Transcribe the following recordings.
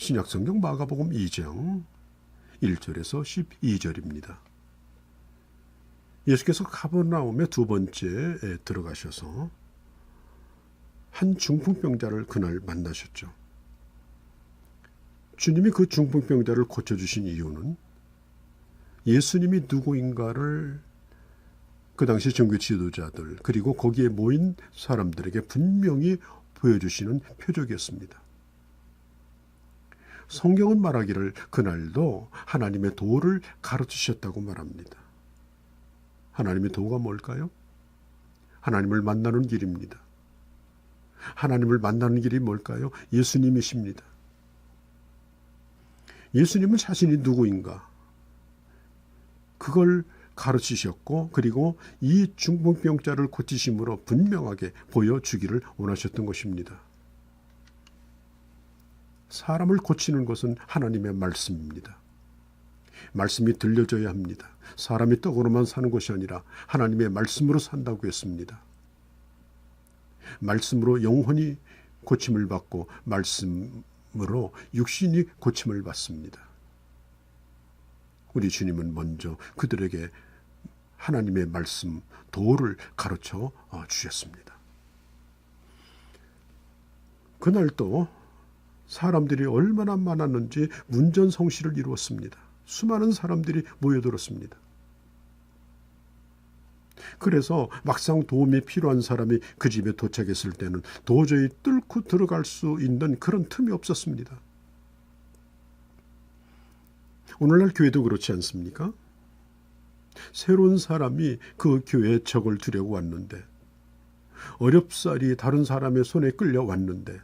신약성경 마가복음 2장 1절에서 12절입니다. 예수께서 가버나움의 두 번째에 들어가셔서 한 중풍병자를 그날 만나셨죠. 주님이 그 중풍병자를 고쳐주신 이유는 예수님이 누구인가를 그 당시 종교 지도자들 그리고 거기에 모인 사람들에게 분명히 보여주시는 표적이었습니다. 성경은 말하기를 그날도 하나님의 도를 가르치셨다고 말합니다. 하나님의 도가 뭘까요? 하나님을 만나는 길입니다. 하나님을 만나는 길이 뭘까요? 예수님이십니다. 예수님은 자신이 누구인가? 그걸 가르치셨고 그리고 이 중풍병자를 고치심으로 분명하게 보여주기를 원하셨던 것입니다. 사람을 고치는 것은 하나님의 말씀입니다. 말씀이 들려져야 합니다. 사람이 떡으로만 사는 것이 아니라 하나님의 말씀으로 산다고 했습니다. 말씀으로 영혼이 고침을 받고 말씀으로 육신이 고침을 받습니다. 우리 주님은 먼저 그들에게 하나님의 말씀, 도를 가르쳐 주셨습니다. 그날 또 사람들이 얼마나 많았는지 문전성시를 이루었습니다. 수많은 사람들이 모여들었습니다. 그래서 막상 도움이 필요한 사람이 그 집에 도착했을 때는 도저히 뚫고 들어갈 수 있는 그런 틈이 없었습니다. 오늘날 교회도 그렇지 않습니까? 새로운 사람이 그 교회에 적을 두려고 왔는데 어렵사리 다른 사람의 손에 끌려왔는데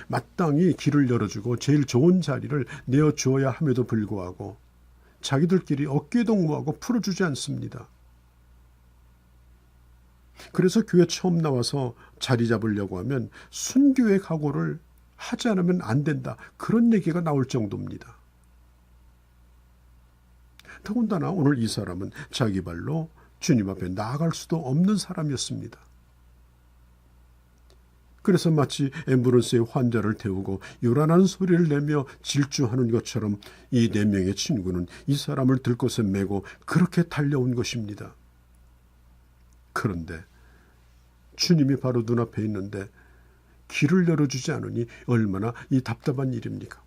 마땅히 길을 열어주고 제일 좋은 자리를 내어주어야 함에도 불구하고 자기들끼리 어깨동무하고 풀어주지 않습니다. 그래서 교회 처음 나와서 자리 잡으려고 하면 순교의 각오를 하지 않으면 안 된다. 그런 얘기가 나올 정도입니다. 더군다나 오늘 이 사람은 자기 발로 주님 앞에 나아갈 수도 없는 사람이었습니다. 그래서 마치 앰뷸런스의 환자를 태우고 요란한 소리를 내며 질주하는 것처럼 이 4명의 친구는 이 사람을 들것에 메고 그렇게 달려온 것입니다. 그런데 주님이 바로 눈앞에 있는데 길을 열어주지 않으니 얼마나 이 답답한 일입니까?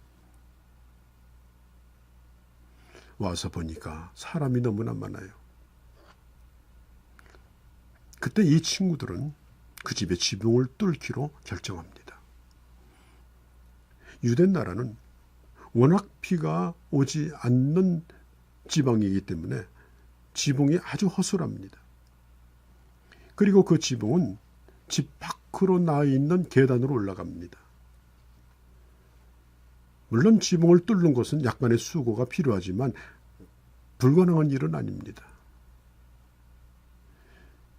와서 보니까 사람이 너무나 많아요. 그때 이 친구들은 그 집의 지붕을 뚫기로 결정합니다. 유대 나라는 워낙 비가 오지 않는 지방이기 때문에 지붕이 아주 허술합니다. 그리고 그 지붕은 집 밖으로 나 있는 계단으로 올라갑니다. 물론 지붕을 뚫는 것은 약간의 수고가 필요하지만 불가능한 일은 아닙니다.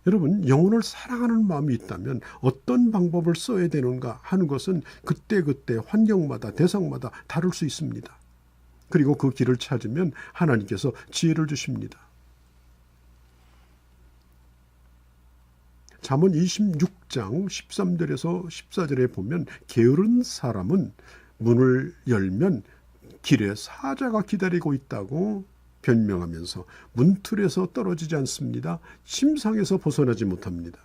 여러분, 영혼을 사랑하는 마음이 있다면 어떤 방법을 써야 되는가 하는 것은 그때그때 환경마다 대상마다 다를 수 있습니다. 그리고 그 길을 찾으면 하나님께서 지혜를 주십니다. 잠언 26장 13절에서 14절에 보면 게으른 사람은 문을 열면 길에 사자가 기다리고 있다고 변명하면서 문틀에서 떨어지지 않습니다. 침상에서 벗어나지 못합니다.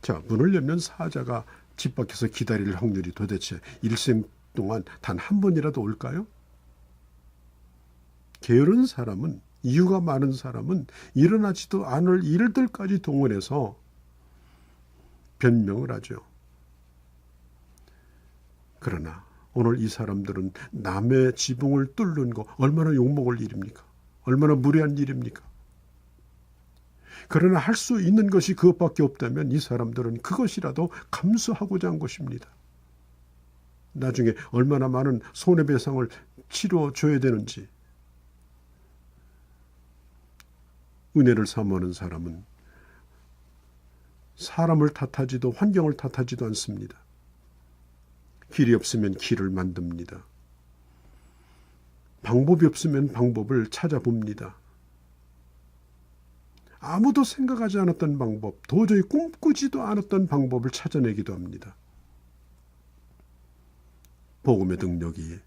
자, 문을 열면 사자가 집 밖에서 기다릴 확률이 도대체 일생 동안 단 한 번이라도 올까요? 게으른 사람은, 이유가 많은 사람은 일어나지도 않을 일들까지 동원해서 변명을 하죠. 그러나 오늘 이 사람들은 남의 지붕을 뚫는 거 얼마나 욕먹을 일입니까? 얼마나 무례한 일입니까? 그러나 할 수 있는 것이 그것밖에 없다면 이 사람들은 그것이라도 감수하고자 한 것입니다. 나중에 얼마나 많은 손해배상을 치러줘야 되는지. 은혜를 사모하는 사람은 사람을 탓하지도 환경을 탓하지도 않습니다. 길이 없으면 길을 만듭니다. 방법이 없으면 방법을 찾아봅니다. 아무도 생각하지 않았던 방법, 도저히 꿈꾸지도 않았던 방법을 찾아내기도 합니다. 복음의 능력이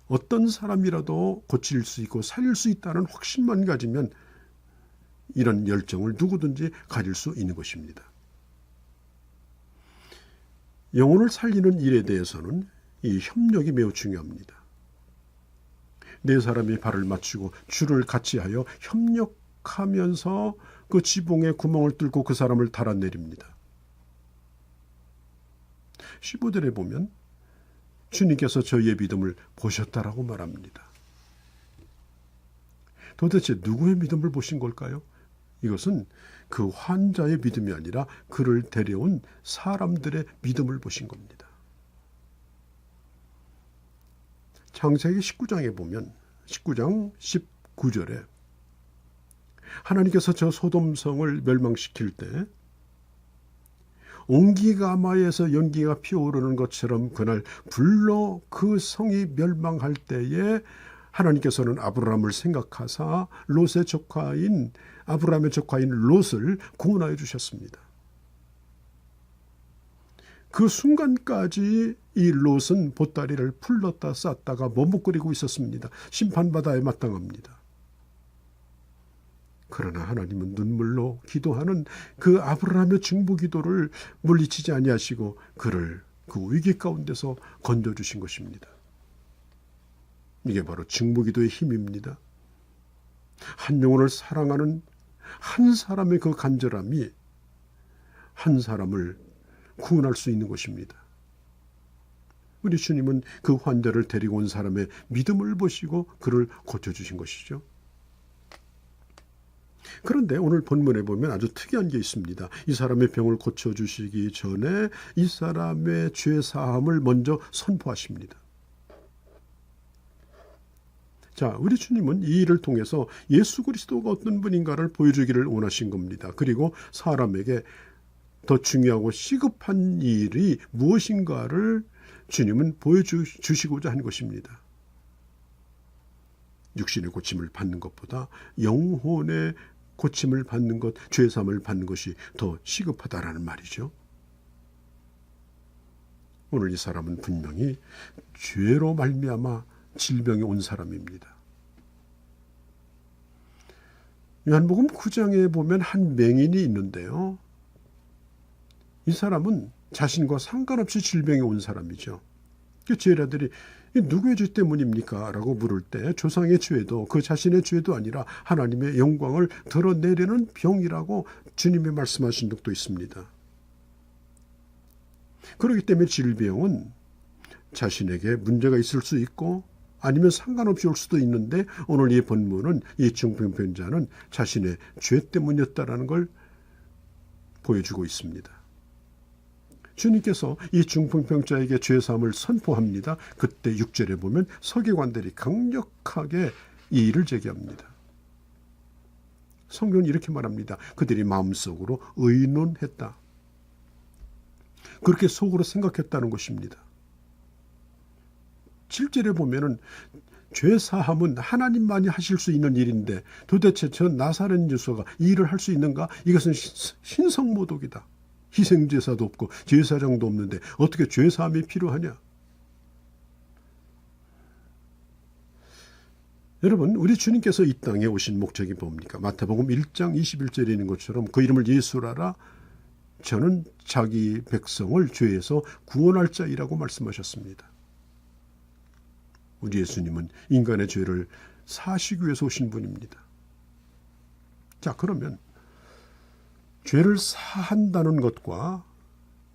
어떤 사람이라도 고칠 수 있고 살릴 수 있다는 확신만 가지면 이런 열정을 누구든지 가질 수 있는 것입니다. 영혼을 살리는 일에 대해서는 이 협력이 매우 중요합니다. 네 사람이 발을 맞추고 줄을 같이 하여 협력하면서 그 지붕에 구멍을 뚫고 그 사람을 달아내립니다. 15절에 보면 주님께서 저희의 믿음을 보셨다라고 말합니다. 도대체 누구의 믿음을 보신 걸까요? 이것은 그 환자의 믿음이 아니라 그를 데려온 사람들의 믿음을 보신 겁니다. 창세기 19장에 보면 19장 19절에 하나님께서 저 소돔성을 멸망시킬 때 옹기가마에서 연기가 피어오르는 것처럼 그날 불로 그 성이 멸망할 때에 하나님께서는 아브라함을 생각하사 아브라함의 조카인 롯을 구원하여 주셨습니다. 그 순간까지 이 롯은 보따리를 풀렀다 쌌다가 머뭇거리고 있었습니다. 심판받아야 마땅합니다. 그러나 하나님은 눈물로 기도하는 그 아브라함의 중보기도를 물리치지 아니하시고 그를 그 위기 가운데서 건져주신 것입니다. 이게 바로 중보기도의 힘입니다. 한 영혼을 사랑하는 한 사람의 그 간절함이 한 사람을 구원할 수 있는 것입니다. 우리 주님은 그 환자를 데리고 온 사람의 믿음을 보시고 그를 고쳐주신 것이죠. 그런데 오늘 본문에 보면 아주 특이한 게 있습니다. 이 사람의 병을 고쳐주시기 전에 이 사람의 죄 사함을 먼저 선포하십니다. 자, 우리 주님은 이 일을 통해서 예수 그리스도가 어떤 분인가를 보여주기를 원하신 겁니다. 그리고 사람에게 더 중요하고 시급한 일이 무엇인가를 주님은 보여주시고자 한 것입니다. 육신의 고침을 받는 것보다 영혼의 고침을 받는 것, 죄사함을 받는 것이 더 시급하다라는 말이죠. 오늘 이 사람은 분명히 죄로 말미암아 질병이 온 사람입니다. 요한복음 9장에 보면 한 맹인이 있는데요. 이 사람은 자신과 상관없이 질병이 온 사람이죠. 그 제자들이 누구의 죄 때문입니까? 라고 물을 때 조상의 죄도 그 자신의 죄도 아니라 하나님의 영광을 드러내려는 병이라고 주님이 말씀하신 적도 있습니다. 그렇기 때문에 질병은 자신에게 문제가 있을 수 있고 아니면 상관없이 올 수도 있는데 오늘 이 본문은 이 중풍병자는 자신의 죄 때문이었다라는 걸 보여주고 있습니다. 주님께서 이 중풍병자에게 죄사함을 선포합니다. 그때 6절에 보면 서기관들이 강력하게 이 일을 제기합니다. 성경은 이렇게 말합니다. 그들이 마음속으로 의논했다. 그렇게 속으로 생각했다는 것입니다. 7절에 보면은 죄사함은 하나님만이 하실 수 있는 일인데 도대체 저 나사렛 유서가 이 일을 할 수 있는가? 이것은 신성모독이다. 희생제사도 없고 제사장도 없는데 어떻게 죄사함이 필요하냐? 여러분, 우리 주님께서 이 땅에 오신 목적이 뭡니까? 마태복음 1장 21절에 있는 것처럼 그 이름을 예수라라. 저는 자기 백성을 죄에서 구원할 자이라고 말씀하셨습니다. 우리 예수님은 인간의 죄를 사시기 위해서 오신 분입니다. 자, 그러면 죄를 사한다는 것과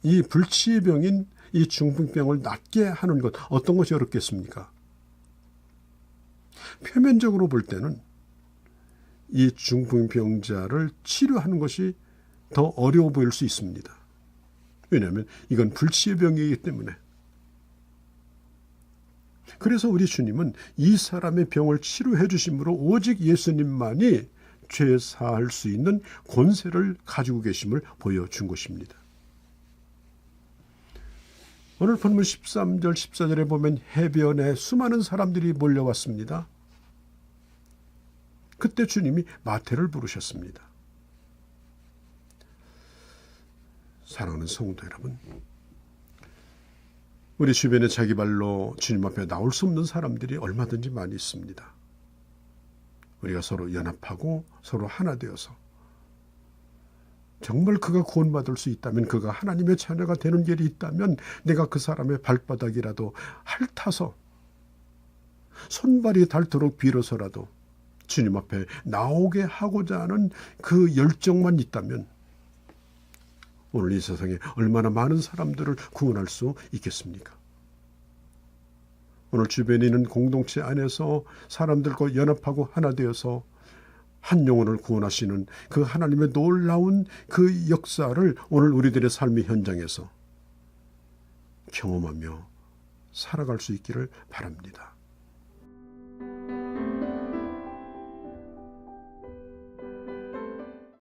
이 불치의 병인 이 중풍병을 낫게 하는 것, 어떤 것이 어렵겠습니까? 표면적으로 볼 때는 이 중풍병자를 치료하는 것이 더 어려워 보일 수 있습니다. 왜냐하면 이건 불치의 병이기 때문에. 그래서 우리 주님은 이 사람의 병을 치료해 주심으로 오직 예수님만이 죄 사할 수 있는 권세를 가지고 계심을 보여준 것입니다. 오늘 본문 13절 14절에 보면 해변에 수많은 사람들이 몰려왔습니다. 그때 주님이 마태를 부르셨습니다. 사랑하는 성도 여러분, 우리 주변에 자기 발로 주님 앞에 나올 수 없는 사람들이 얼마든지 많이 있습니다. 우리가 서로 연합하고 서로 하나 되어서 정말 그가 구원받을 수 있다면, 그가 하나님의 자녀가 되는 길이 있다면 내가 그 사람의 발바닥이라도 핥아서 손발이 닳도록 빌어서라도 주님 앞에 나오게 하고자 하는 그 열정만 있다면 오늘 이 세상에 얼마나 많은 사람들을 구원할 수 있겠습니까? 오늘 주변에 있는 공동체 안에서 사람들과 연합하고 하나 되어서 한 영혼을 구원하시는 그 하나님의 놀라운 그 역사를 오늘 우리들의 삶의 현장에서 경험하며 살아갈 수 있기를 바랍니다.